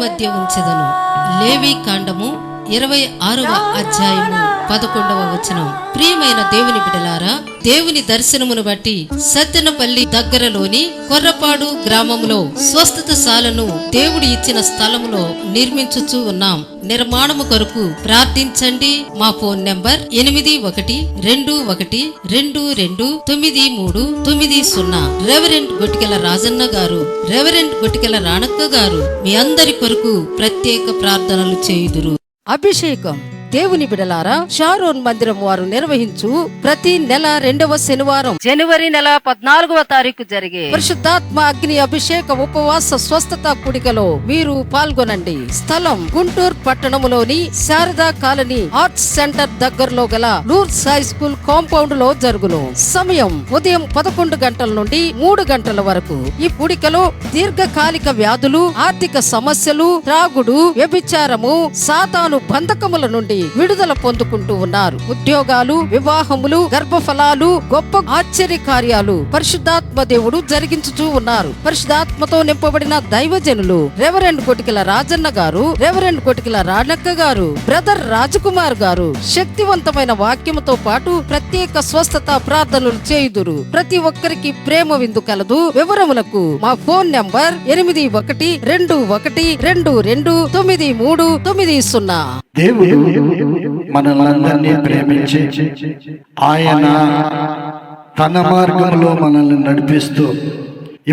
మధ్య ఉంచెదను. లేవి కాండము 26వ అధ్యాయము 11వ వచనం. ప్రియమైన దేవుని బిడ్డలారా, దేవుని దర్శనమును బట్టి సత్తెనపల్లి దగ్గరలోని కొర్రపాడు గ్రామంలో స్వస్థతశాలను దేవుడు ఇచ్చిన స్థలములో నిర్మించుచూ ఉన్నాం. నిర్మాణము కొరకు ప్రార్థించండి. మా ఫోన్ నెంబర్ 812122293990. రెవరెండ్ గొట్టికెల రాజన్న గారు, రెవరెండ్ గొట్టికెల రాణక్క గారు మీ అందరి కొరకు ప్రత్యేక ప్రార్థనలు చేయుదురు. అభిషేకం. దేవుని బిడలారా, షారోన్ మందిరం వారు నిర్వహించు ప్రతి నెల 2వ శనివారం జనవరి నెల 14వ తారీఖు జరిగే పరిశుద్ధాత్మ అగ్ని అభిషేక ఉపవాస స్వస్థత కూడికలో మీరు పాల్గొనండి. స్థలం గుంటూరు పట్టణములోని శారదా కాలనీ ఆర్ట్స్ సెంటర్ దగ్గరలో గల లూర్స్ హై స్కూల్ కాంపౌండ్ లో జరుగును. సమయం ఉదయం 11 గంటల నుండి 3 గంటల వరకు. ఈ కూడికలో దీర్ఘకాలిక వ్యాధులు, ఆర్థిక సమస్యలు, త్రాగుడు, వ్యభిచారము, సాతాను బంధకముల నుండి విడుదల పొందుకుంటూ ఉన్నారు. ఉద్యోగాలు, వివాహములు, గర్భఫలాలు, గొప్ప ఆశ్చర్య కార్యాలు పరిశుద్ధాత్మ దేవుడు జరిగించుతూ ఉన్నారు. పరిశుద్ధాత్మతో నింపబడిన దైవజనులు రెవరెండ్ గొట్టికెల రాజన్న గారు, రెవరెండ్ గొట్టికెల రాణక్క గారు, బ్రదర్ రాజకుమార్ గారు శక్తివంతమైన వాక్యముతో పాటు ప్రత్యేక స్వస్థత ప్రార్థనలు చేయుదురు. ప్రతి ఒక్కరికి ప్రేమ విందు కలదు. వివరములకు మా ఫోన్ నంబర్ 8121229390. దేవుడు మనల్ని ప్రేమించి ఆయన తన మార్గంలో మనల్ని నడిపిస్తూ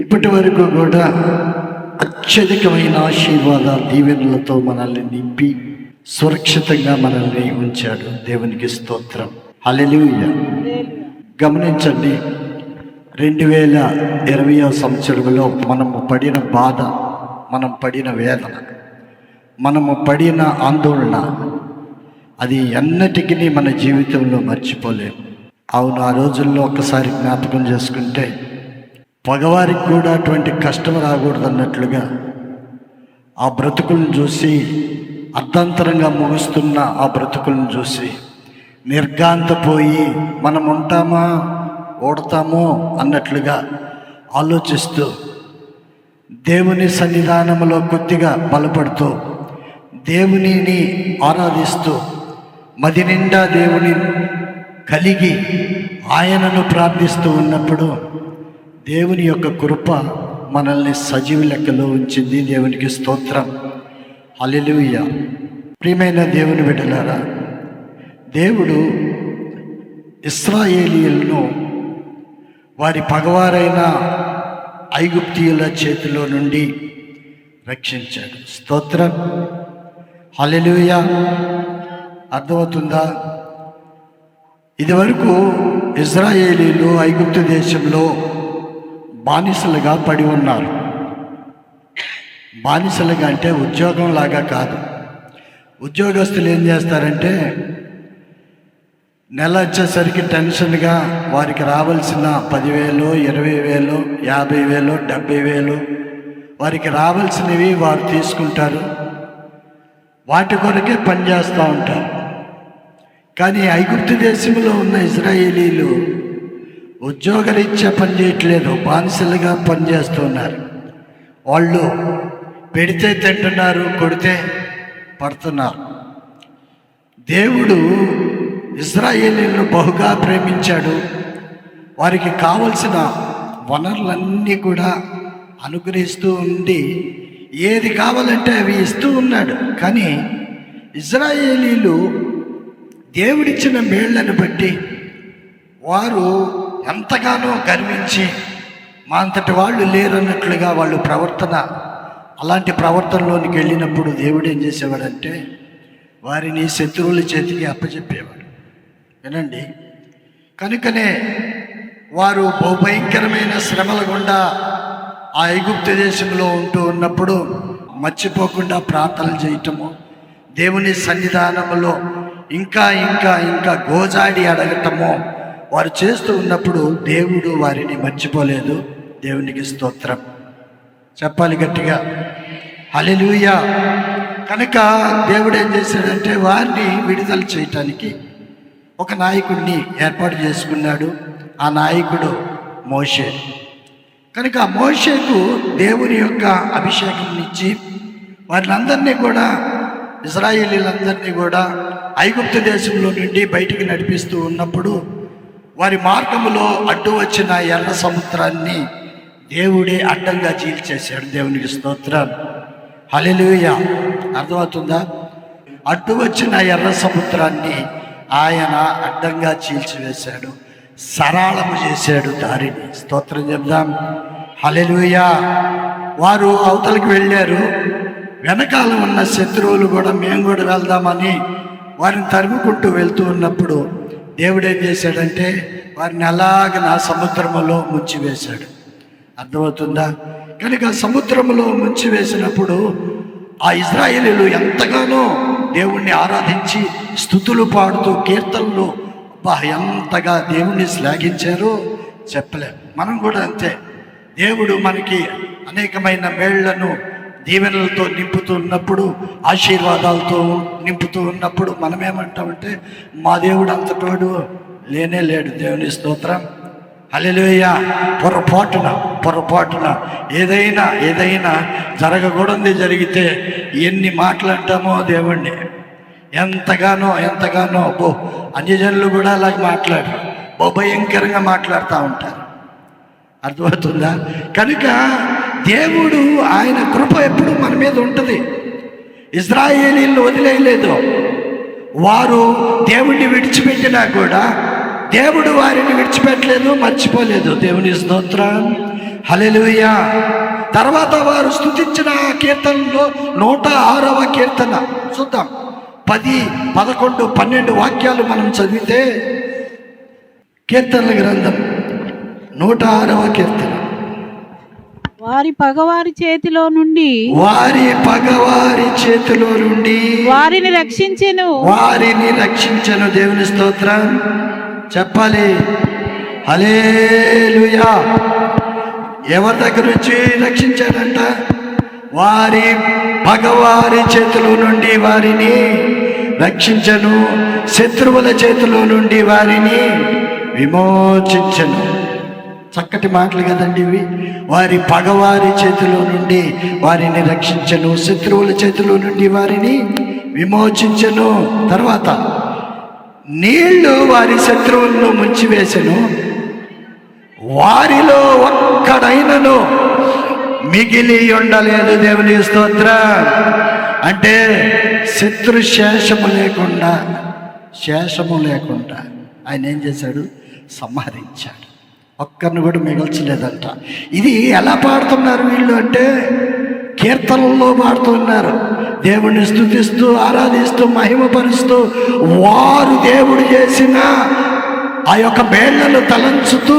ఇప్పటి వరకు కూడా అత్యధికమైన ఆశీర్వాదాల దీవెనలతో మనల్ని నింపి సురక్షితంగా మనల్ని ఉంచాడు. దేవునికి స్తోత్రం. హల్లెలూయా. గమనించండి, 2020వ సంవత్సరంలో మనము పడిన బాధ, మనం పడిన వేదన, మనము పడిన ఆందోళన, అది ఎన్నటికీ మన జీవితంలో మర్చిపోలేము. అవును, ఆ రోజుల్లో ఒక్కసారి జ్ఞాపకం చేసుకుంటే పగవారికి కూడా అటువంటి కష్టం రాకూడదు అన్నట్లుగా ఆ బ్రతుకులను చూసి, అర్ధాంతరంగా ముగుస్తున్న ఆ బ్రతుకులను చూసి నిర్గాంతపోయి మనం ఉంటామా ఓడతామో అన్నట్లుగా ఆలోచిస్తూ దేవుని సన్నిధానంలో కొద్దిగా బలపడుతూ దేవునిని ఆరాధిస్తూ మది నిండా దేవుని కలిగి ఆయనను ప్రార్థిస్తూ ఉన్నప్పుడు దేవుని యొక్క కృప మనల్ని సజీవ లెక్కలో ఉంచింది. దేవునికి స్తోత్రం. హల్లెలూయా. ప్రియమైన దేవుని బిడ్డలారా, దేవుడు ఇశ్రాయేలీయులను వారి పగవారైన ఐగుప్తీయుల చేతిలో నుండి రక్షించాడు. స్తోత్రం. హల్లెలూయా. అర్థమవుతుందా? ఇదివరకు ఇశ్రాయేలీయులు ఐగుప్తు దేశంలో బానిసలుగా పడి ఉన్నారు. బానిసలుగా అంటే ఉద్యోగం లాగా కాదు. ఉద్యోగస్తులు ఏం చేస్తారంటే నెల వచ్చేసరికి టెన్షన్గా వారికి రావాల్సిన 10,000, 20,000, 50,000, 70,000 వారికి రావాల్సినవి వారు తీసుకుంటారు. వాటి కొరకే పనిచేస్తూ ఉంటారు. కానీ ఐగుప్తు దేశంలో ఉన్న ఇశ్రాయేలీలు ఉద్యోగరీత్యా పనిచేయట్లేదు, బానిసలుగా పనిచేస్తున్నారు. వాళ్ళు పెడితే తింటున్నారు, కొడితే పడుతున్నారు. దేవుడు ఇశ్రాయేలీలను బహుగా ప్రేమించాడు. వారికి కావలసిన వనరులన్నీ కూడా అనుగ్రహిస్తూ ఉండి ఏది కావాలంటే అవి ఇస్తూ ఉన్నాడు. కానీ ఇశ్రాయేలీలు దేవుడిచ్చిన మేళ్లను బట్టి వారు ఎంతగానో గర్వించి మా అంతటి వాళ్ళు లేరన్నట్లుగా వాళ్ళు ప్రవర్తన, అలాంటి ప్రవర్తనలోనికి వెళ్ళినప్పుడు దేవుడు ఏం చేసేవాడంటే వారిని శత్రువుల చేతికి అప్పచెప్పేవాడు. వినండి, కనుకనే వారు బహుభయంకరమైన శ్రమల గుండా ఆ ఐగుప్తు దేశంలో ఉంటూ ఉన్నప్పుడు మర్చిపోకుండా ప్రార్థనలు చేయటము, దేవుని సన్నిధానంలో ఇంకా ఇంకా ఇంకా గోజాడి అడగటము వారు చేస్తూ ఉన్నప్పుడు దేవుడు వారిని మర్చిపోలేదు. దేవునికి స్తోత్రం. చెప్పాలి గట్టిగా హల్లెలూయా. కనుక దేవుడు ఏం చేశాడంటే వారిని విడుదల చేయటానికి ఒక నాయకుడిని ఏర్పాటు చేసుకున్నాడు. ఆ నాయకుడు మోషే. కనుక ఆ మోషేకు దేవుని యొక్క అభిషేకం ఇచ్చి వారిని అందరినీ కూడా, ఇశ్రాయేలీలందరినీ కూడా ఐగుప్తు దేశంలో నుండి బయటికి నడిపిస్తూ ఉన్నప్పుడు వారి మార్గములో అడ్డు వచ్చిన ఎర్ర సముద్రాన్ని దేవుడే అడ్డంగా చీల్చేశాడు. దేవునికి స్తోత్రం, హల్లెలూయా. అర్థమవుతుందా? అడ్డు వచ్చిన ఎర్ర సముద్రాన్ని ఆయన అడ్డంగా చీల్చివేశాడు, సరళము చేశాడు దారిని. స్తోత్రం చెప్దాం, హల్లెలూయా. వారు అవతలికి వెళ్ళారు. వెనకాల ఉన్న శత్రువులు కూడా మేము కూడా వెళ్దామని వారిని తరుముకుంటూ వెళ్తూ ఉన్నప్పుడు దేవుడు ఏం చేశాడంటే వారిని అలాగ సముద్రములో ముంచివేశాడు. అర్థమవుతుందా? కనుక సముద్రములో ముంచివేసినప్పుడు ఆ ఇశ్రాయేలీయులు ఎంతగానో దేవుణ్ణి ఆరాధించి స్తుతులు పాడుతూ కీర్తనలు ఎంతగా దేవుణ్ణి శ్లాఘించారో చెప్పలేము. మనం కూడా అంతే. దేవుడు మనకి అనేకమైన మేళ్లను దీవెనలతో నింపుతూ ఉన్నప్పుడు, ఆశీర్వాదాలతో నింపుతూ ఉన్నప్పుడు మనం ఏమంటామంటే మా దేవుడు అంతటోడు లేనే లేడు. దేవుని స్తోత్రం, హల్లెలూయా. పొరపాటున ఏదైనా జరగకూడదు జరిగితే ఎన్ని మాట్లాడతామో దేవుణ్ణి ఎంతగానో అన్యజనులు కూడా అలాగే మాట్లాడరు, భయంకరంగా మాట్లాడుతూ ఉంటారు. అర్థమవుతుందా? కనుక దేవుడు ఆయన కృప ఎప్పుడు మన మీద ఉంటుంది. ఇశ్రాయేలీయులను వదిలేయలేదు. వారు దేవుడిని విడిచిపెట్టినా కూడా దేవుడు వారిని విడిచిపెట్టలేదు, మర్చిపోలేదు. దేవుని స్తోత్రం, హల్లెలూయా. తర్వాత వారు స్తుతించిన కీర్తనలో 106వ కీర్తన చూద్దాం. 10, 11, 12 వాక్యాలు మనం చదివితే కీర్తనల గ్రంథం 106వ కీర్తన. వారి పగవారి చేతిలో నుండి వారిని రక్షించెను. దేవుని స్తోత్రం చెప్పాలి, హల్లెలూయా. ఎవరి దగ్గర నుంచి రక్షించాడంట? వారి పగవారి చేతిలో నుండి వారిని రక్షించెను, శత్రువుల చేతిలో నుండి వారిని విమోచించెను. చక్కటి మాటలు కదండి ఇవి. వారి పగవారి చేతిలో నుండి వారిని రక్షించెను, శత్రువుల చేతిలో నుండి వారిని విమోచించెను. తర్వాత నీళ్లు వారి శత్రువులను ముంచివేసెను, వారిలో ఒక్కడైనను మిగిలి ఉండలేదు. దేవుని స్తోత్రం. అంటే శత్రు శేషము లేకుండా ఆయన ఏం చేశాడు? సంహరించాడు. ఒక్కరిని కూడా మిగల్చలేదంట. ఇది ఎలా పాడుతున్నారు వీళ్ళు అంటే కీర్తనల్లో పాడుతున్నారు. దేవుణ్ణి స్తుతిస్తూ, ఆరాధిస్తూ, మహిమపరుస్తూ, వారు దేవుడు చేసిన ఆ యొక్క మేళ్లను తలంచుతూ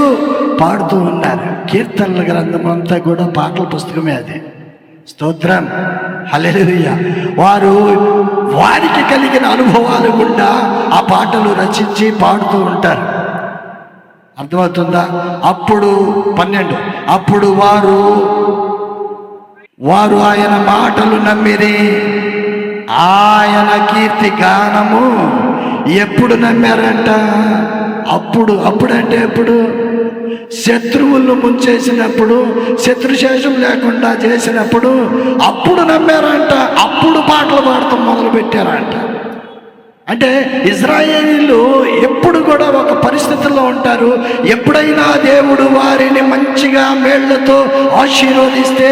పాడుతూ ఉన్నారు. కీర్తనల గ్రంథం అంతా కూడా పాటల పుస్తకమే అది. స్తోత్రం, హల్లెలూయా. వారికి కలిగిన అనుభవాలు గుండా ఆ పాటలు రచించి పాడుతూ ఉంటారు. అర్థమవుతుందా? అప్పుడు 12, అప్పుడు వారు ఆయన మాటలు నమ్మిరి, ఆయన కీర్తి గానము ఎప్పుడు నమ్మారంట? అప్పుడంటే ఎప్పుడు? శత్రువులను ముంచేసినప్పుడు, శత్రుశేషం లేకుండా చేసినప్పుడు అప్పుడు నమ్మారంట. అప్పుడు పాటలు పాడటం మొదలు పెట్టారంట. అంటే ఇశ్రాయేలీయులు ఎప్పుడు కూడా ఒక పరిస్థితుల్లో ఉంటారు. ఎప్పుడైనా దేవుడు వారిని మంచిగా మేళ్లతో ఆశీర్వదిస్తే,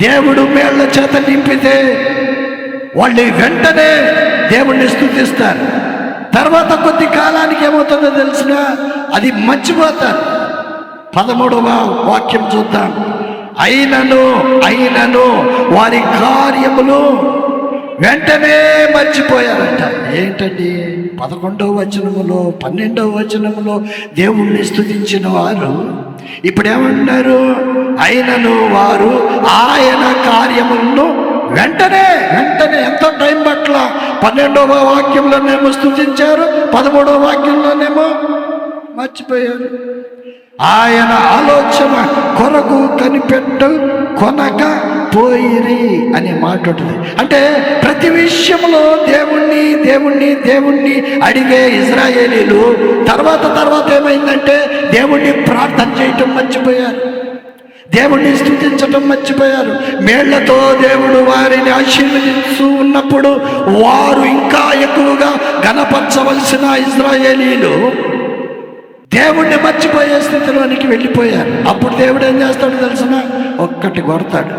దేవుడు మేళ్ల చేత నింపితే వాళ్ళు వెంటనే దేవుణ్ణి స్తుతిస్తారు. తర్వాత కొద్ది కాలానికి ఏమవుతుందో తెలిసిన అది మర్చిపోతారు. 13వ వాక్యం చూద్దాం. అయినను వారి కార్యములు వెంటనే మర్చిపోయారంట. ఏంటండి? 11వ వచనములో 12వ వచనములో దేవుణ్ణి స్తుతించిన వారు ఇప్పుడు ఏమంటున్నారు? అయినను వారు ఆయన కార్యములను వెంటనే ఎంతో టైం పట్ల 12వ వాక్యంలోనేమో స్తుతించారు, 13వ వాక్యంలోనేమో మర్చిపోయారు. ఆయన ఆలోచన కొరకు కొనక పోయిరి అనే మాట ఉంటుంది. అంటే ప్రతి విషయంలో దేవుణ్ణి అడిగే ఇశ్రాయేలీయులు తర్వాత ఏమైందంటే దేవుణ్ణి ప్రార్థన చేయటం మర్చిపోయారు. దేవుణ్ణి స్తుతించటం మర్చిపోయారు. మేళ్లతో దేవుడు వారిని ఆశీర్వదిస్తూ ఉన్నప్పుడు వారు ఇంకా ఎక్కువగా ఘనపరచవలసిన ఇశ్రాయేలీలు దేవుణ్ణి మర్చిపోయే స్థితిలోనికి వెళ్ళిపోయారు. అప్పుడు దేవుడు ఏం చేస్తాడు తెలుసిన? ఒక్కటి కొడతాడు.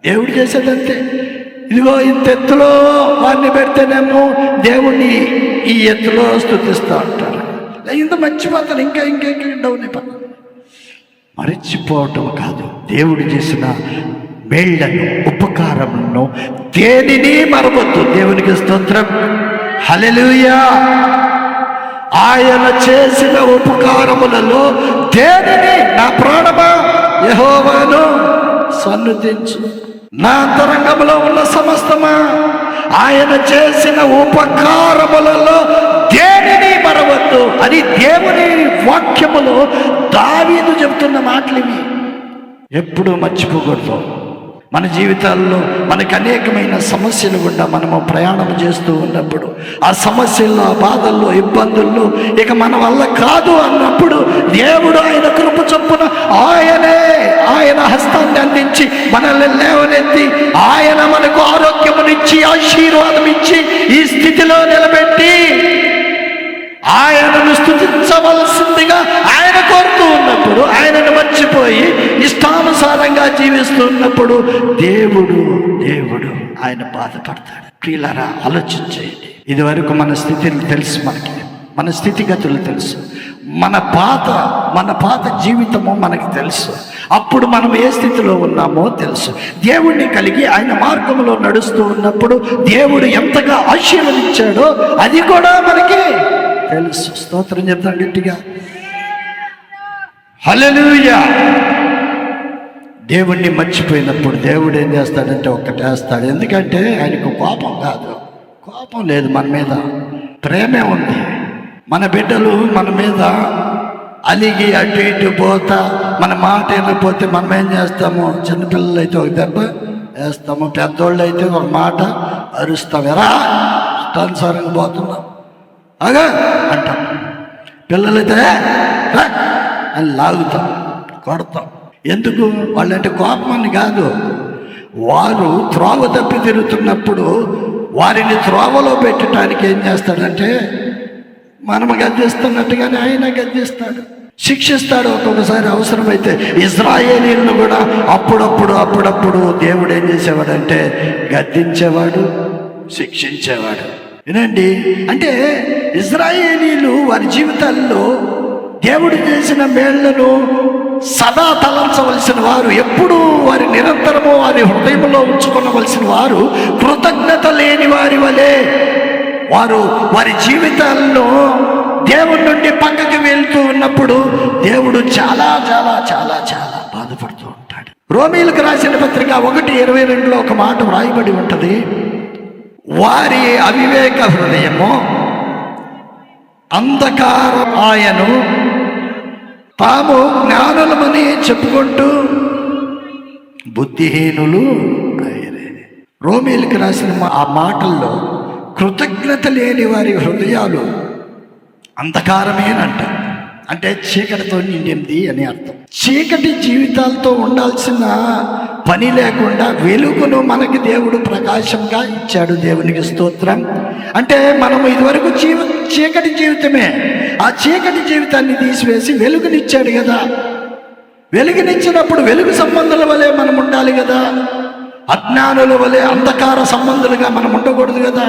దేవుడు చేసేదంతే. ఇదిగో ఇంత ఎత్తులో వారిని పెడితేనేమో దేవుణ్ణి ఈ ఎత్తులో స్తుతిస్తూ ఉంటారు. ఇంత మర్చిపోతారు, ఇంకా డౌన్ అయిపోతారు. మరచిపోవటం కాదు, దేవుడు చేసిన మేళ్లను, ఉపకారములను దేనిని మరవద్దు. దేవునికి స్తోత్రం, హల్లెలూయా. ఆయన చేసిన ఉపకారములలో దేనిని, నా ప్రాణమా యెహోవాను సన్నుతించు, నా అంతరంగంలో ఉన్న సమస్తమా ఆయన చేసిన ఉపకారములలో దేనిని మరవద్దు అని దేవుని వాక్యములో దావీదు చెబుతున్న మాటలు ఇవి. ఎప్పుడూ మర్చిపోకూడదు. మన జీవితాల్లో మనకు అనేకమైన సమస్యలు గుండా మనము ప్రయాణం చేస్తూ ఉన్నప్పుడు, ఆ సమస్యల్లో, ఆ బాధల్లో, ఇబ్బందుల్లో ఇక మన వల్ల కాదు అన్నప్పుడు దేవుడు ఆయన కృప చొప్పున ఆయన హస్తాన్ని అందించి మనల్ని లేవనెత్తి ఆయన మనకు ఆరోగ్యమునిచ్చి ఆశీర్వాదం ఇచ్చి ఈ స్థితిలో నిలబెట్టి ఆయనను స్తుతించవలసిందిగా ఆయన కోరుతూ ఉన్నప్పుడు, ఆయనను మర్చిపోయి ఇష్టానుసారంగా జీవిస్తున్నప్పుడు దేవుడు ఆయన బాధపడతాడు. ప్రియులారా, ఆలోచించేయండి. ఇది వరకు మన స్థితిని తెలుసు, మన స్థితిగతులు తెలుసు, మన పాత జీవితము మనకు తెలుసు. అప్పుడు మనం ఏ స్థితిలో ఉన్నామో తెలుసు. దేవుణ్ణి కలిగి ఆయన మార్గంలో నడుస్తూ ఉన్నప్పుడు దేవుడు ఎంతగా ఆశీర్వదించాడో అది కూడా మనకి తెలుసు. స్తోత్రం చెప్తాం గట్టిగా, హల్లెలూయా. దేవుణ్ణి మర్చిపోయినప్పుడు దేవుడు ఏం చేస్తాడంటే ఒక్కటేస్తాడు. ఎందుకంటే ఆయనకు కోపం కాదు, కోపం లేదు, మన మీద ప్రేమే ఉంది. మన బిడ్డలు మన మీద అలిగి అటు ఇటు పోతా మన మాట వినకపోతే మనం ఏం చేస్తాము? చిన్నపిల్లలు అయితే ఒక దెబ్బ వేస్తాము, పెద్దోళ్ళు అయితే ఒక మాట అరుస్తాం. ఎరా ఇష్టానుసారంగా పోతున్నాం అగా అంటాం. పిల్లలైతే అని లాగుతాం, కొడతాం. ఎందుకు? వాళ్ళంటే కోపం అని కాదు, వారు త్రోవ తప్పి తిరుగుతున్నప్పుడు వారిని త్రోవలో పెట్టడానికి ఏం చేస్తాడంటే మనము గద్దిస్తున్నట్టుగానే ఆయన గద్దిస్తాడు, శిక్షిస్తాడు. ఒక్కొక్కసారి అవసరమైతే ఇశ్రాయేలీయులను కూడా అప్పుడప్పుడు దేవుడు ఏం చేసేవాడంటే గద్దించేవాడు, శిక్షించేవాడు. వినండి, అంటే ఇశ్రాయేలీయులు వారి జీవితాల్లో దేవుడు చేసిన మేళ్లను సదా తలంచవలసిన వారు, ఎప్పుడూ వారి నిరంతరము వారి హృదయంలో ఉంచుకోవలసిన వారు, కృతజ్ఞత లేని వారి వలె వారి జీవితాల్లో దేవుడి నుండి పక్కకి వెళ్తూ ఉన్నప్పుడు దేవుడు చాలా చాలా చాలా చాలా బాధపడుతూ ఉంటాడు. రోమీయులకు రాసిన పత్రిక 1:22 ఒక మాట వ్రాయబడి ఉంటుంది. వారి అవివేక హృదయము అంధకారం ఆయను తాము జ్ఞానులమని చెప్పుకుంటూ బుద్ధిహీనులు అయ్యరే. రోమీయులకు రాసిన ఆ మాటల్లో కృతజ్ఞత లేని వారి హృదయాలు అంధకారమేనంట. అంటే చీకటితో నిండింది అని అర్థం. చీకటి జీవితాలతో ఉండాల్సిన పని లేకుండా వెలుగును మనకి దేవుడు ప్రకాశంగా ఇచ్చాడు. దేవునికి స్తోత్రం. అంటే మనము ఇదివరకు చీకటి జీవితమే, ఆ చీకటి జీవితాన్ని తీసివేసి వెలుగునిచ్చాడు కదా. వెలుగునిచ్చినప్పుడు వెలుగు సంబంధాల వలె మనం ఉండాలి కదా, అజ్ఞానుల వలె అంధకార సంబంధులుగా మనం ఉండకూడదు కదా,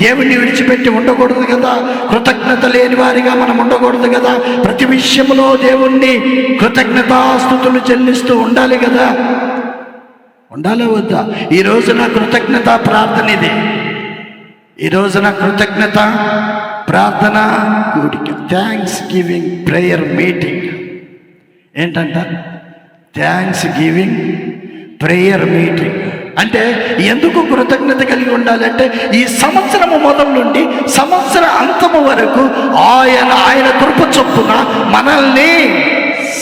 దేవుణ్ణి విడిచిపెట్టి ఉండకూడదు కదా, కృతజ్ఞత లేని వారిగా మనం ఉండకూడదు కదా, ప్రతి విషయంలో దేవుణ్ణి కృతజ్ఞతాస్తుతులు చెల్లిస్తూ ఉండాలి కదా. ఉండాలా వద్దా? ఈ రోజున కృతజ్ఞత ప్రార్థన ఇది. ఈ రోజున కృతజ్ఞత ప్రార్థన కూడిక, థ్యాంక్స్ గివింగ్ ప్రేయర్ మీటింగ్. ఏంటంట? Thanks giving prayer meeting. అంటే ఎందుకు కృతజ్ఞత కలిగి ఉండాలంటే ఈ సంవత్సరము మొదలు నుండి సంవత్సర అంతము వరకు ఆయన కృప చొప్పున మనల్ని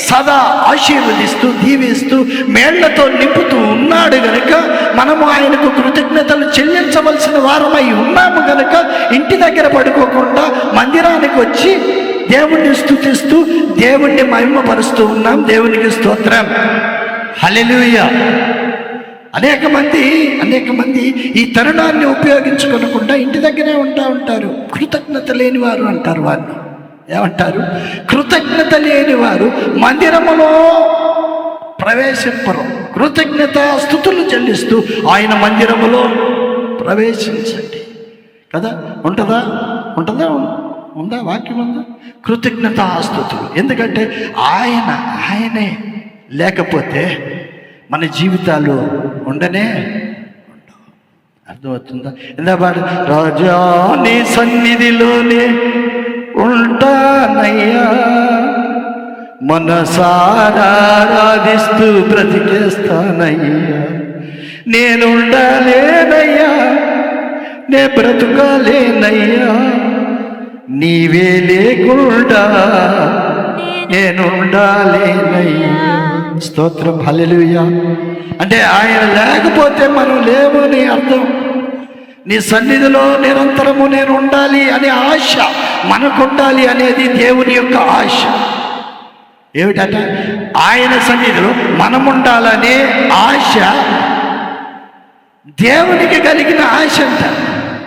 సదా ఆశీర్వదిస్తూ దీవిస్తూ మేళ్లతో నింపుతూ ఉన్నాడు గనుక మనము ఆయనకు కృతజ్ఞతలు చెల్లించవలసిన వారమై ఉన్నాము గనుక ఇంటి దగ్గర పడుకోకుండా మందిరానికి వచ్చి దేవుణ్ణి స్తుతిస్తూ దేవుణ్ణి మహిమపరుస్తూ ఉన్నాం. దేవునికి స్తోత్రం, హల్లెలూయా. అనేక మంది ఈ తరుణాన్ని ఉపయోగించుకోకుండా ఇంటి దగ్గరే ఉంటారు. కృతజ్ఞత లేనివారు అంటారు వారిని. ఏమంటారు? కృతజ్ఞత లేనివారు మందిరములో ప్రవేశింపరు. కృతజ్ఞత స్తుతులు చెల్లిస్తూ ఆయన మందిరములో ప్రవేశించండి కదా. ఉందా వాక్యం ఉందా? కృతజ్ఞత స్తుతులు. ఎందుకంటే ఆయనే లేకపోతే మన జీవితాలు ఉండనే ఉండవు. అర్థమవుతుందా? ఇందాక రాజా నీ సన్నిధిలోనే ఉంటానయ్యా, మనసారా ఆరాధిస్తూ బ్రతికేస్తానయ్యా, నేనుండాలేనయ్యా, నే బ్రతుకాలేనయ్యా, నీవే లేకుండా నేనుండాలేనయ్యా. స్తోత్రం, హల్లెలూయా. అంటే ఆయన లేకపోతే మనం లేవు అని అర్థం. నీ సన్నిధిలో నిరంతరము నేను ఉండాలి అనే ఆశ మనకుండాలి అనేది దేవుని యొక్క ఆశ. ఏమిటంట? ఆయన సన్నిధిలో మనం ఉండాలనే ఆశ దేవునికి కలిగిన ఆశ అంట.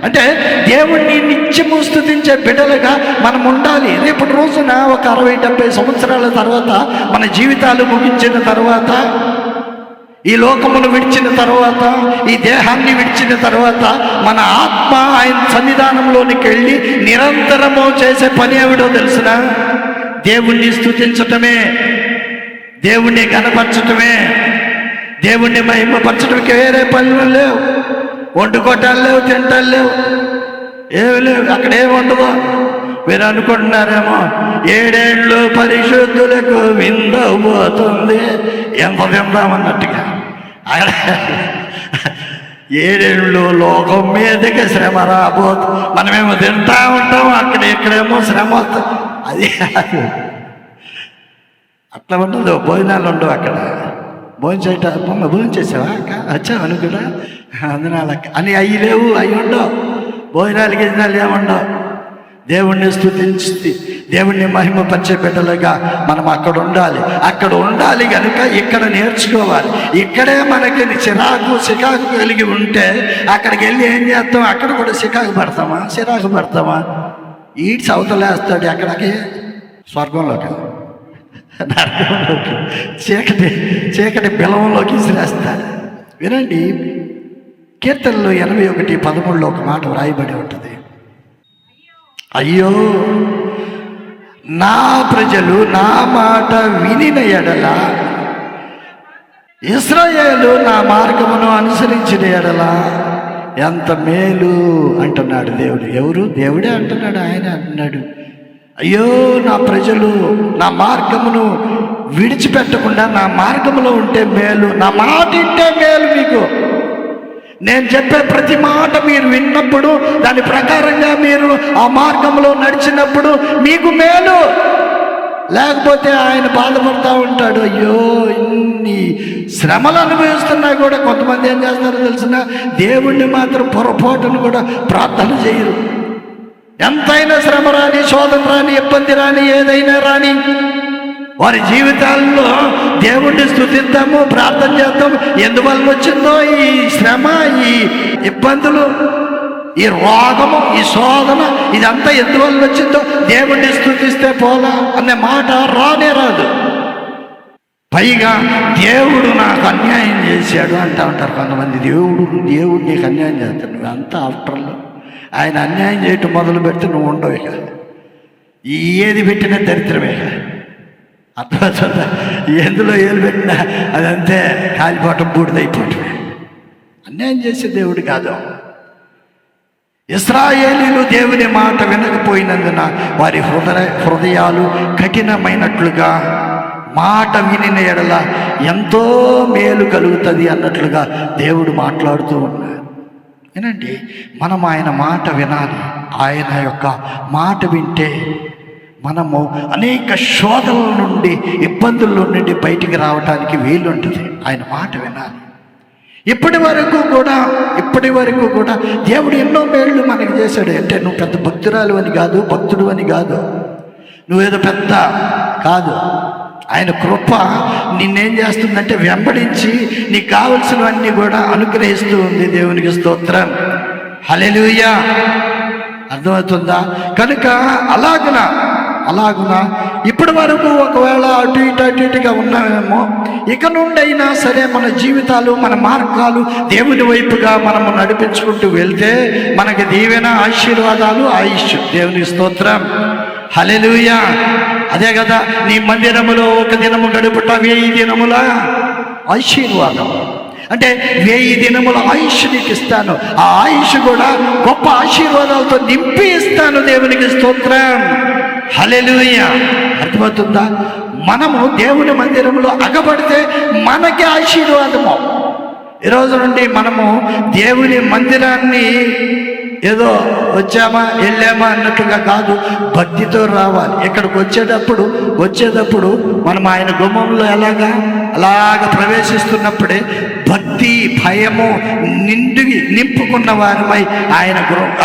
అంటే దేవుణ్ణి నిత్యము స్తుతించే బిడ్డలుగా మనం ఉండాలి. రేపటి రోజున ఒక 60-70 సంవత్సరాల తర్వాత మన జీవితాలు ముగించిన తర్వాత, ఈ లోకమును విడిచిన తర్వాత, ఈ దేహాన్ని విడిచిన తర్వాత మన ఆత్మ ఆయన సన్నిధానంలోనికి వెళ్ళి నిరంతరము చేసే పని ఏమిటో తెలిసిన? దేవుణ్ణి స్తుతించటమే, దేవుణ్ణి గణపరచటమే, దేవుణ్ణి మహిమపరచడానికి వేరే పనులు లేవు. వండుకోటాలు లేవు, తింటాలు లేవు, ఏమి లేవు. అక్కడ ఏమి ఉండదు. మీరు అనుకుంటున్నారేమో 7 ఏళ్ళు పరిశుద్ధులకు విందవుతుంది, ఎంత తిందామన్నట్టుగా. 7 ఏళ్ళు లోకం మీదకి శ్రమ రాబోతు, మనమేమో తింటా ఉంటాం, ఇక్కడేమో శ్రమ వస్తుంది. అది అట్లా ఉండదు. భోజనాలు ఉండవు అక్కడ. భోజనం చేసావా వచ్చావు అని కూడా అందునాలక్క అని అవి లేవు, అవి ఉండవు. భోజనాలు గిజనాలు ఏముండవు. దేవుణ్ణి స్తుతించి దేవుణ్ణి మహిమపరిచే బిడ్డలుగా మనం అక్కడ ఉండాలి కనుక ఇక్కడ నేర్చుకోవాలి. ఇక్కడే మనకి చికాకు కలిగి ఉంటే అక్కడికి వెళ్ళి ఏం చేస్తాం? అక్కడ కూడా చికాకు పడతామా? ఈడ్చి అవతలేస్తాడు ఎక్కడికి? స్వర్గంలోకి, నరకంలోకి, చీకటి బిలవంలోకి విసిరేస్తాడు. వినండి, కీర్తనలో 81:13 ఒక మాట వ్రాయబడి ఉంటుంది. అయ్యో నా ప్రజలు నా మాట వినిన ఎడల, ఇశ్రాయేలు నా మార్గమును అనుసరించిన ఎడల ఎంత మేలు అంటున్నాడు దేవుడు. ఎవరు? దేవుడే అంటున్నాడు. ఆయన అంటున్నాడు, అయ్యో నా ప్రజలు నా మార్గమును విడిచిపెట్టకుండా నా మార్గములో ఉంటే మేలు, నా మాట ఇంటే మేలు. మీకు నేను చెప్పే ప్రతి మాట మీరు విన్నప్పుడు, దాని ప్రకారంగా మీరు ఆ మార్గంలో నడిచినప్పుడు మీకు మేలు. లేకపోతే ఆయన బాధపడుతూ ఉంటాడు. అయ్యో ఇన్ని శ్రమలు అనుభవిస్తున్నా కూడా కొంతమంది ఏం చేస్తారో తెలిసిన? దేవుణ్ణి మాత్రం పొరపాటును కూడా ప్రార్థన చేయరు. ఎంతైనా శ్రమ రాని, శోధన రాని, ఇబ్బంది రాని, ఏదైనా రాని, వారి జీవితాల్లో దేవుణ్ణి స్తుతిద్దాము, ప్రార్థన చేద్దాం. ఎందువల్ల వచ్చిందో ఈ శ్రమ, ఈ ఇబ్బందులు, ఈ రోగము, ఈ శోధన, ఇదంతా ఎందువల్ల వచ్చిందో దేవుణ్ణి స్తుతిస్తే పోలా అనే మాట రానే రాదు. పైగా దేవుడు నాకు అన్యాయం చేశాడు అంటూ ఉంటారు కొంతమంది. దేవుడు నీకు అన్యాయం చేస్తాడు, నువ్వు అంతా ఆఫ్టర్లో ఆయన అన్యాయం చేయటం మొదలు పెడితే నువ్వు ఉండవు. ఇక ఏది పెట్టినా దరిద్రమే. అర్థమవుతుందా? ఎందులో ఏలు పెట్టినా అదంతే కాలిపోవటం, బూడిదైపోవటమే. అన్యాయం చేసే దేవుడు కాదు. ఇశ్రాయేలీలు దేవుని మాట వినకపోయినందున వారి హృదయాలు కఠినమైనట్లుగా, మాట వినిన ఎడల ఎంతో మేలు కలుగుతుంది అన్నట్లుగా దేవుడు మాట్లాడుతూ ఉన్నాడు. వినండి, మనం ఆయన మాట వినాలి. ఆయన యొక్క మాట వింటే మనము అనేక శోధనల నుండి, ఇబ్బందుల నుండి బయటికి రావడానికి వీలుంటుంది. ఆయన మాట వినాలి. ఇప్పటి వరకు కూడా దేవుడు ఎన్నో మేళ్ళు మనకి చేశాడు. అంటే నువ్వు పెద్ద భక్తురాలు అని కాదు, భక్తుడు అని కాదు. నువ్వేదో పెద్ద కాదు. ఆయన కృప నిన్నేం చేస్తుందంటే వెంబడించి నీకు కావలసినవన్నీ కూడా అనుగ్రహిస్తూ ఉంది. దేవునికి స్తోత్రం. హల్లెలూయా. అర్థమవుతుందా? కనుక అలాగున ఇప్పటి వరకు ఒకవేళ అటు ఇటుగా ఉన్నామేమో, ఇక నుండి అయినా సరే మన జీవితాలు, మన మార్గాలు దేవుని వైపుగా మనము నడిపించుకుంటూ వెళ్తే మనకి దీవెన, ఆశీర్వాదాలు, ఆయుష్. దేవునికి స్తోత్రం. హల్లెలూయా. అదే కదా, నీ మందిరములో ఒక దినము గడుపుట 1000 దినముల ఆశీర్వాదం. అంటే 1000 దినముల ఆయుష్ నీకు ఇస్తాను. ఆ ఆయుష్ కూడా గొప్ప ఆశీర్వాదాలతో నింపి ఇస్తాను. దేవునికి స్తోత్రం. హల్లెలూయా. అర్థమవుతుందా? మనము దేవుని మందిరంలో అగబడితే మనకి ఆశీర్వాదము. ఈరోజు నుండి మనము దేవుని మందిరాన్ని ఏదో వచ్చామా వెళ్ళామా అన్నట్టుగా కాదు, భక్తితో రావాలి. ఇక్కడికి వచ్చేటప్పుడు మనం ఆయన గుమ్మంలో అలాగ ప్రవేశిస్తున్నప్పుడే భక్తి, భయము నింపుకున్న వారమై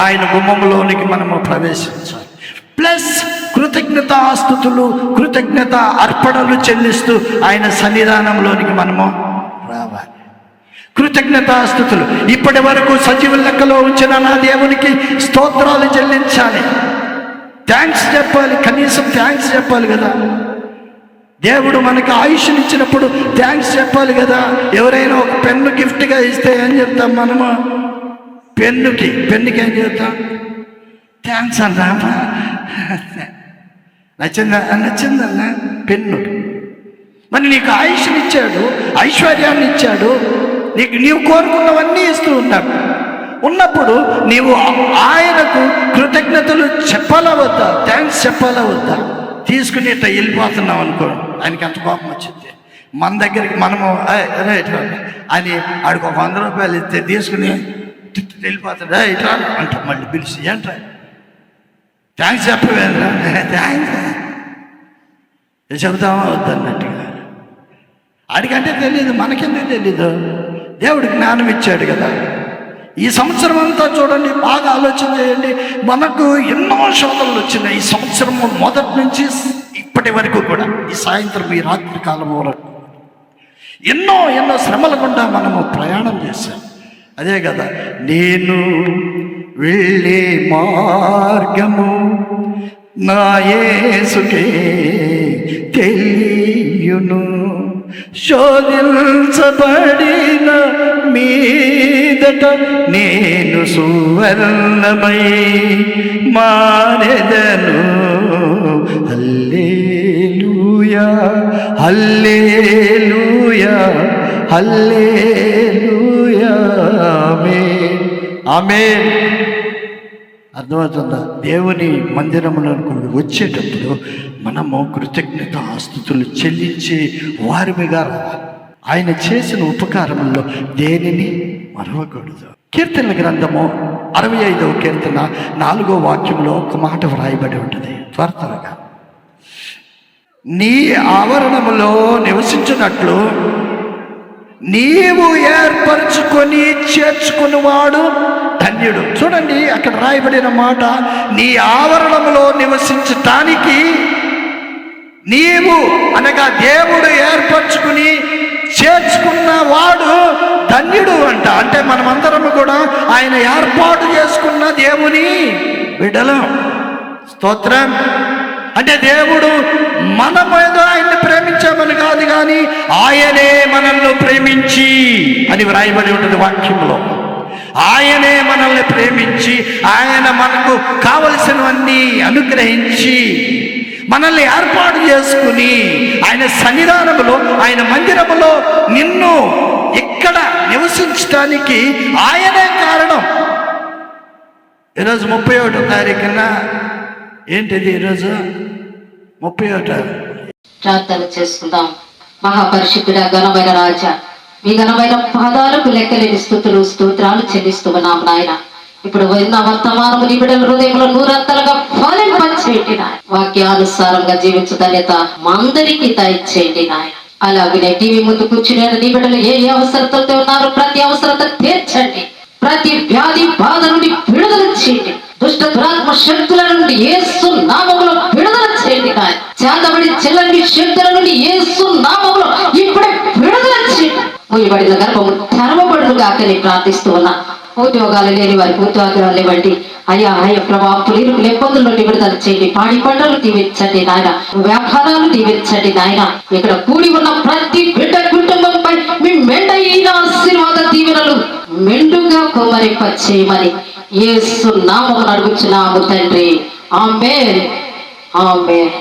ఆయన గుమ్మంలోనికి మనము ప్రవేశించాలి. ప్లస్ కృతజ్ఞతాస్తుతులు, కృతజ్ఞత అర్పణలు చెల్లిస్తూ ఆయన సన్నిధానంలోనికి మనము రావాలి. కృతజ్ఞతాస్తుతులు. ఇప్పటి వరకు సజీవుల లెక్కలో ఉంచిన నా దేవునికి స్తోత్రాలు చెల్లించాలి. థ్యాంక్స్ చెప్పాలి. కనీసం థ్యాంక్స్ చెప్పాలి కదా. దేవుడు మనకి ఆయుష్నిచ్చినప్పుడు థ్యాంక్స్ చెప్పాలి కదా. ఎవరైనా ఒక పెన్ను గిఫ్ట్గా ఇస్తే ఏం చెప్తాం మనము? పెన్నుకి ఏం చెప్తాం? థ్యాంక్స్ అన్నా. నచ్చిందన్నా పెన్ను. మరి నీకు ఆయుష్నిచ్చాడు, ఐశ్వర్యాన్ని ఇచ్చాడు, నీవు కోరుకున్నవన్నీ ఇస్తూ ఉన్నప్పుడు నీవు ఆయనకు కృతజ్ఞతలు చెప్పాలా వద్దా? థ్యాంక్స్ చెప్పాలా వద్దా? తీసుకుని ఇట్లా వెళ్ళిపోతున్నాం అనుకో, ఆయనకి ఎంత కోపం వచ్చింది. మన దగ్గరికి మనము అని ఆడికి ఒక 100 రూపాయలు ఇస్తే తీసుకుని వెళ్ళిపోతాడు. ఇట్లా అంట, మళ్ళీ పిలిచి ఏంట్రా థ్యాంక్స్ చెప్పవేంద్రా, థ్యాంక్స్ చెబుతామా వద్దన్నట్టుగా. ఆడికంటే తెలీదు, మనకెందుకు తెలీదు? దేవుడు జ్ఞానం ఇచ్చాడు కదా. ఈ సంవత్సరం అంతా చూడండి, బాగా ఆలోచన చేయండి. మనకు ఎన్నో శోధనలు వచ్చినాయి ఈ సంవత్సరం మొదటి నుంచి ఇప్పటి వరకు కూడా. ఈ సాయంత్రం, ఈ రాత్రి కాలం వరకు ఎన్నో శ్రమల గుండా మనము ప్రయాణం చేశాం. అదే కదా, నేను వెళ్ళే మార్గము నా యేసుకే తెలియును, శోధించబడిన మీదట నేను సువర్ణమై మారెదను. హల్లెలూయా, హల్లెలూయా, హల్లెలూయా. ఆమేన్, ఆమేన్. అర్థమవుతుందా? దేవుని మందిరములకు వచ్చేటప్పుడు మనము కృతజ్ఞత ఆస్తుతులు చెల్లించి వారిగా రావాలి. ఆయన చేసిన ఉపకారముల్లో దేనిని మరవకూడదు. కీర్తనల గ్రంథము 65వ కీర్తన 4వ వాక్యంలో ఒక మాట వ్రాయబడి ఉంటుంది. త్వరగా, నీ ఆవరణములో నివసించినట్లు నీవు ఏర్పరచుకొని చేర్చుకున్నవాడు ధన్యుడు. చూడండి, అక్కడ రాయబడిన మాట, నీ ఆవరణములో నివసించటానికి నీవు అనగా దేవుడు ఏర్పరచుకుని చేర్చుకున్న వాడు ధన్యుడు అంట. అంటే మనమందరము కూడా ఆయన ఏర్పాటు చేసుకున్న దేవుని బిడ్డలం. స్తోత్రం. అంటే దేవుడు మనమేదో ఆయన్ని ప్రేమించామని కాదు, కానీ ఆయనే మనల్ని ప్రేమించి అని వ్రాయబడి ఉంటుంది వాక్యంలో. ఆయనే మనల్ని ప్రేమించి, ఆయన మనకు కావలసినవన్నీ అనుగ్రహించి, మనల్ని ఏర్పాటు చేసుకుని ఆయన సన్నిధానములో, ఆయన మందిరములో నిన్ను ఇక్కడ నివసించడానికి ఆయనే కారణం. ఈరోజు 31వ తారీఖున ఏంటిది? ఈరోజు 31. ప్రార్థన చేసుకుందాం. మహాపరిశుద్ధుడా, ఘనమైన రాజా, మీ ఘనమైన పాదాలకు లెక్కలేని స్తుతులు, స్తోత్రాలు చెల్లిస్తూ ఉన్నాం నాయన. ఇప్పుడు విన్న వర్తమానము నీ బిడ్డల హృదయంలో నూరంతలుగా ఫలింపచేయండి నాయన. వాక్యానుసారంగా జీవించు ధన్యత మా అందరికీ దయచేయండి నాయన. అలాగే టీవీ ముందు కూర్చుని నీ బిడ్డలు ఏ అవసరతలతో ఉన్నారో ప్రతి అవసరత తీర్చండి. ప్రతి వ్యాధి బాధ నుండి విడుదల చేయండి. దుష్ట దురాత్మ శక్తుల నుండి యేసు నామములో విడుదల చేయండి. మూయబడిన గర్భము తెరవబడును గాకని ప్రార్థిస్తూ ఉన్నా. ఉద్యోగాలు లేని వారికి ఉద్యోగాలు ఇవ్వండి అయ్యా. ప్రభా పులిరుకుల ఇబ్బందుల నుండి విడుదల చేయండి. పాడి పంటలు దీవించండి నాయన, వ్యాపారాలు దీవించండి నాయన. ఇక్కడ కూడి ఉన్న ప్రతి బిడ్డ కుటుంబంపై మీ మెండైన ఆశీర్వాద దీవెనలు మెండుగా కుమ్మరింప చేయమని యేసు నామమున అడుగుచున్నాము తండ్రి. ఆమేన్, ఆమేన్.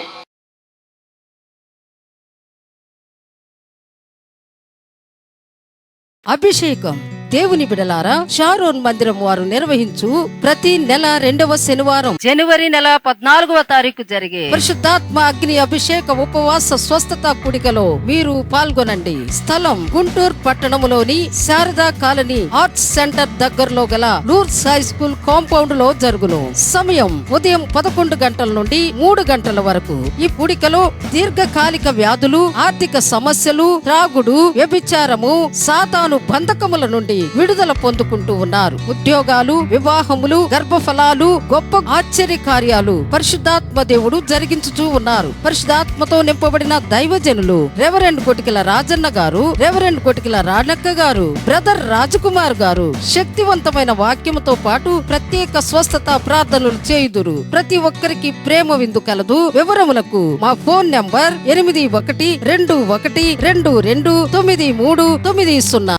అభిషేకం. దేవుని బిడలారా, షారోన్ మందిరం వారు నిర్వహించు ప్రతి నెల 2వ శనివారం జనవరి నెల 14వ తారీఖు జరిగే పరిశుద్ధాత్మ అగ్ని అభిషేక ఉపవాస స్వస్థత కూడికలో మీరు పాల్గొనండి. స్థలం గుంటూరు పట్టణములోని శారదా కాలనీ ఆర్ట్స్ సెంటర్ దగ్గరలో గల లూర్స్ హై స్కూల్ కాంపౌండ్ లో జరుగును. సమయం ఉదయం 11 గంటల నుండి 3 గంటల వరకు. ఈ కూడికలో దీర్ఘకాలిక వ్యాధులు, ఆర్థిక సమస్యలు, త్రాగుడు, వ్యభిచారము, సాతాను బంధకముల నుండి విడుదల పొందుకుంటూ ఉన్నారు. ఉద్యోగాలు, వివాహములు, గర్భఫలాలు, గొప్ప ఆశ్చర్య కార్యాలు పరిశుద్ధాత్మ దేవుడు జరిగించుచూ ఉన్నారు. పరిశుద్ధాత్మతో నింపబడిన దైవజనులు రెవరెండ్ కొటికల రాజన్న గారు, రెవరెండ్ కొటికల రాణక్క గారు, బ్రదర్ రాజకుమార్ గారు శక్తివంతమైన వాక్యముతో పాటు ప్రత్యేక స్వస్థత ప్రార్థనలు చేయుదురు. ప్రతి ఒక్కరికి ప్రేమ విందు కలదు. వివరములకు మా ఫోన్ నంబర్ 8121222930.